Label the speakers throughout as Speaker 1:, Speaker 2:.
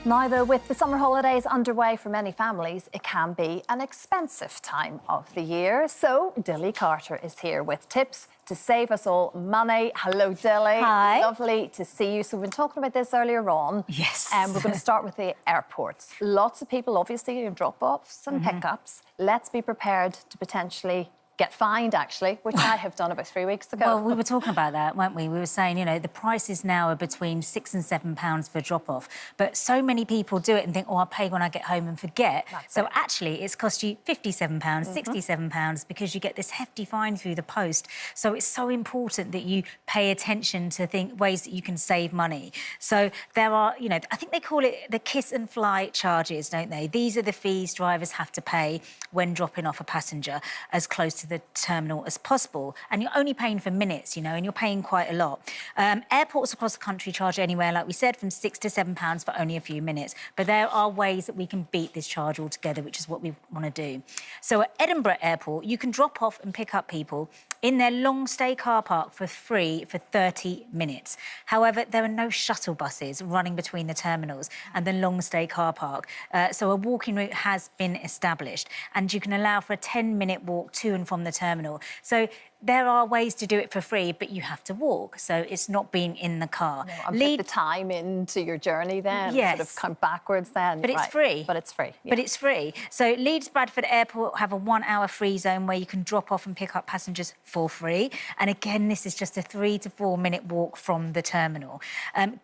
Speaker 1: Now, though, with the summer holidays underway for many families, it can be an expensive time of the year. So, Dilly Carter is here with tips to save us all money. Hello, Dilly.
Speaker 2: Hi.
Speaker 1: Lovely to see you. So, we've been talking about this earlier on.
Speaker 2: Yes.
Speaker 1: And we're going to start with the airports. Lots of people, obviously, drop-offs and pickups. Let's be prepared to potentially get fined, actually, which I have done about 3 weeks ago.
Speaker 2: Well, we were talking about that, weren't we? We were saying, you know, the prices now are between £6 and £7 for drop-off. But so many people do it and think, oh, I'll pay when I get home and forget. So actually, it's cost you £57, £67 because you get this hefty fine through the post. So it's so important that you pay attention to ways that you can save money. So there are, you know, I think they call it the kiss and fly charges, don't they? These are the fees drivers have to pay when dropping off a passenger as close to the terminal as possible, and you're only paying for minutes, you know, and you're paying quite a lot. Airports across the country charge anywhere, like we said, from £6 to £7 for only a few minutes, but there are ways that we can beat this charge altogether, which is what we want to do. So at Edinburgh Airport, you can drop off and pick up people in their long stay car park for free for 30 minutes. However, there are no shuttle buses running between the terminals and the long stay car park, so a walking route has been established, and you can allow for a 10-minute walk to and from the terminal. So there are ways to do it for free, but you have to walk, so it's not being in the car.
Speaker 1: No, and put the time into your journey then,
Speaker 2: yes.
Speaker 1: sort of come backwards then.
Speaker 2: But it's free.
Speaker 1: But it's free. Yeah.
Speaker 2: But it's free. So Leeds Bradford Airport have a 1-hour free zone where you can drop off and pick up passengers for free. And again, this is just a 3 to 4 minute walk from the terminal.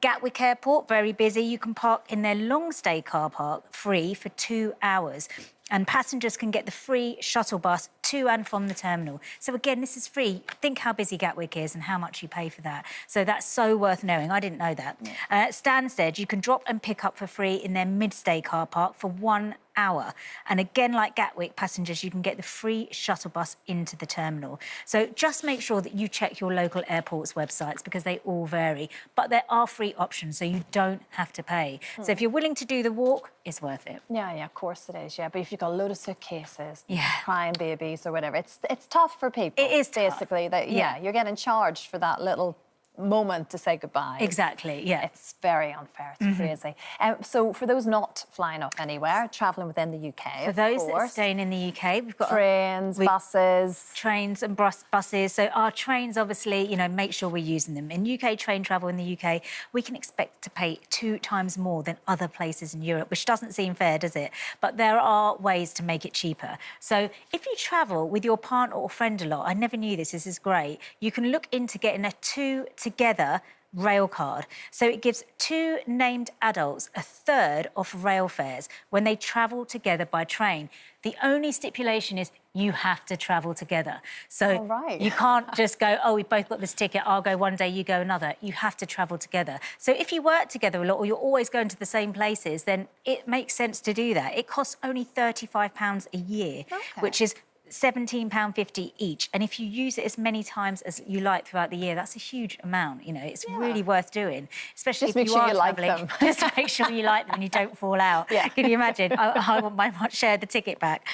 Speaker 2: Gatwick Airport, very busy. You can park in their long stay car park free for 2 hours. And passengers can get the free shuttle bus to and from the terminal. So again, this is free. Think how busy Gatwick is and how much you pay for that. So that's so worth knowing. I didn't know that. Yeah. Stansted, you can drop and pick up for free in their mid-stay car park for 1 hour. And again, like Gatwick passengers, you can get the free shuttle bus into the terminal. So just make sure that you check your local airport's websites because they all vary. But there are free options, so you don't have to pay. So if you're willing to do the walk, it's worth it.
Speaker 1: Yeah, of course it is, yeah. But if you've got a load of suitcases, crying babies or whatever, it's tough for people.
Speaker 2: It is
Speaker 1: basically
Speaker 2: tough.
Speaker 1: that, you're getting charged for that little moment to say goodbye.
Speaker 2: Exactly, yeah.
Speaker 1: It's very unfair, it's crazy. So for those not flying off anywhere, travelling within the UK,
Speaker 2: for those that are staying in the UK, we've got
Speaker 1: trains, buses.
Speaker 2: Trains and buses. So our trains, obviously, you know, make sure we're using them. In UK train travel in the UK, we can expect to pay 2 times more than other places in Europe, which doesn't seem fair, does it? But there are ways to make it cheaper. So if you travel with your partner or friend a lot, I never knew this is great, you can look into getting a 2 together rail card. So it gives 2 named adults a third of rail fares when they travel together by train. The only stipulation is you have to travel together. So you can't just go, oh, we both got this ticket, I'll go one day, you go another. You have to travel together. So if you work together a lot or you're always going to the same places, then it makes sense to do that. It costs only £35 a year, which is £17.50 each, and if you use it as many times as you like throughout the year, that's a huge amount. You know, it's really worth doing, especially
Speaker 1: just
Speaker 2: if you are travelling.
Speaker 1: Like them.
Speaker 2: Just make sure you like them and you don't fall out. Can you imagine? I might share the ticket back.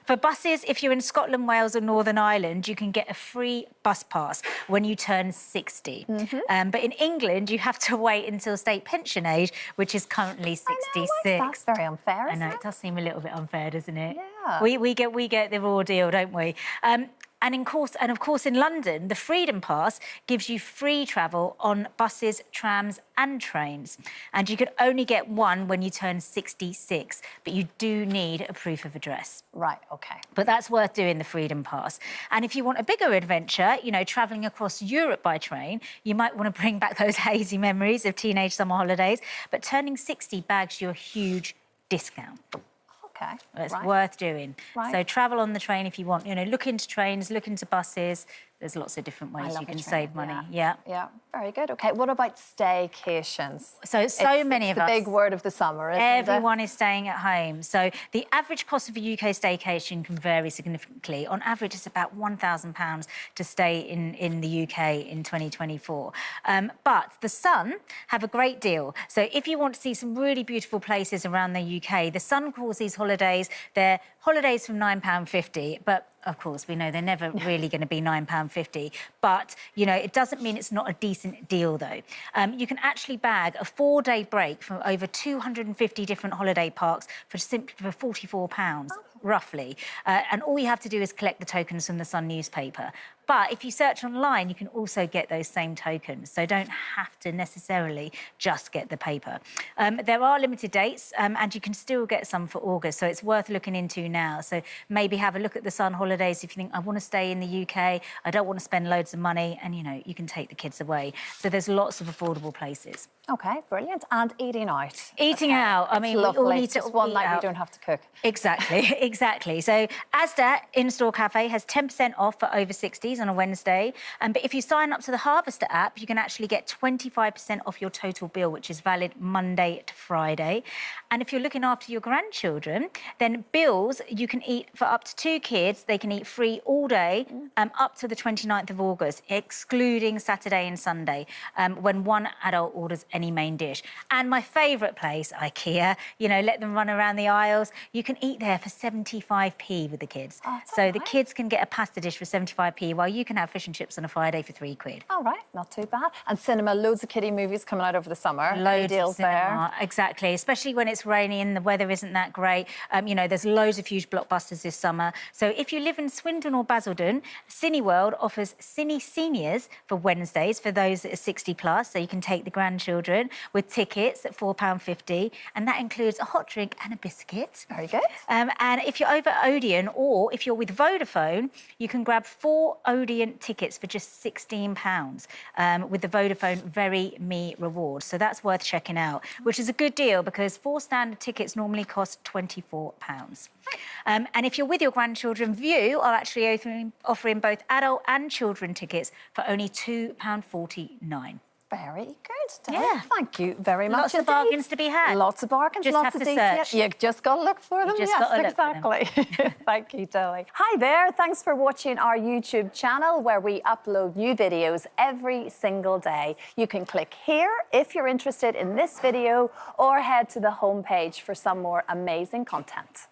Speaker 2: For buses, if you're in Scotland, Wales or Northern Ireland, you can get a free bus pass when you turn 60. But in England, you have to wait until state pension age, which is currently 66.
Speaker 1: That's very unfair.
Speaker 2: I know, it does seem a little bit unfair, doesn't it?
Speaker 1: Yeah.
Speaker 2: We get the raw deal, don't we? And of course, in London, the Freedom Pass gives you free travel on buses, trams and trains. And you can only get one when you turn 66, but you do need a proof of address.
Speaker 1: Right, OK.
Speaker 2: But that's worth doing, the Freedom Pass. And if you want a bigger adventure, you know, travelling across Europe by train, you might want to bring back those hazy memories of teenage summer holidays. But turning 60 bags you a huge discount. It's worth doing. So travel on the train if you want. You know, look into trains, look into buses. There's lots of different ways you can save money. Yeah,
Speaker 1: very good. OK, what about staycations?
Speaker 2: So many of us.
Speaker 1: It's the big word of the summer, isn't it?
Speaker 2: Everyone is staying at home. So the average cost of a UK staycation can vary significantly. On average, it's about £1,000 to stay in the UK in 2024. But the Sun have a great deal. So if you want to see some really beautiful places around the UK, the Sun calls these holidays their holidays from £9.50, but of course, we know they're never really going to be £9.50. But, you know, it doesn't mean it's not a decent deal, though. You can actually bag a 4-day break from over 250 different holiday parks for simply for £44, roughly. And all you have to do is collect the tokens from the Sun newspaper. But if you search online, you can also get those same tokens. So don't have to necessarily just get the paper. There are limited dates and you can still get some for August. So it's worth looking into now. So maybe have a look at the Sun holidays if you think, I want to stay in the UK, I don't want to spend loads of money, and, you know, you can take the kids away. So there's lots of affordable places.
Speaker 1: OK, brilliant. And eating out.
Speaker 2: Eating out. I mean, we all need to
Speaker 1: just one night
Speaker 2: out.
Speaker 1: You don't have to cook.
Speaker 2: Exactly, exactly. So Asda In-Store Cafe has 10% off for over 60s on a Wednesday. But if you sign up to the Harvester app, you can actually get 25% off your total bill, which is valid Monday to Friday. And if you're looking after your grandchildren, then bills you can eat for up to 2 kids. They can eat free all day up to the 29th of August, excluding Saturday and Sunday, when one adult orders any main dish. And my favourite place, IKEA, you know, let them run around the aisles. You can eat there for 75p with the kids.
Speaker 1: Oh,
Speaker 2: so the kids can get a pasta dish for 75p, while you can have fish and chips on a Friday for £3.
Speaker 1: All right, not too bad. And cinema, loads of kiddie movies coming out over the summer.
Speaker 2: Loads
Speaker 1: deals
Speaker 2: of cinema,
Speaker 1: there.
Speaker 2: exactly. Especially when it's rainy and the weather isn't that great. You know, there's loads of huge blockbusters this summer. So if you live in Swindon or Basildon, Cineworld offers Cine Seniors for Wednesdays for those that are 60 plus. So you can take the grandchildren with tickets at £4.50, and that includes a hot drink and a biscuit.
Speaker 1: Very good.
Speaker 2: And if you're over Odeon, or if you're with Vodafone, you can grab 4 Odeon tickets for just £16 with the Vodafone Very Me reward. So that's worth checking out, which is a good deal because 4 standard tickets normally cost £24. And if you're with your grandchildren, View are actually offering both adult and children tickets for only £2.49.
Speaker 1: Very good.
Speaker 2: Yeah.
Speaker 1: Thank you very much.
Speaker 2: Lots of bargains to be had.
Speaker 1: Lots of bargains,
Speaker 2: Just
Speaker 1: lots
Speaker 2: have
Speaker 1: of
Speaker 2: to
Speaker 1: details.
Speaker 2: search.
Speaker 1: You just got to look for them.
Speaker 2: Just
Speaker 1: Yes,
Speaker 2: gotta look for
Speaker 1: exactly. Thank you, Dilly. Hi there. Thanks for watching our YouTube channel where we upload new videos every single day. You can click here if you're interested in this video, or head to the homepage for some more amazing content.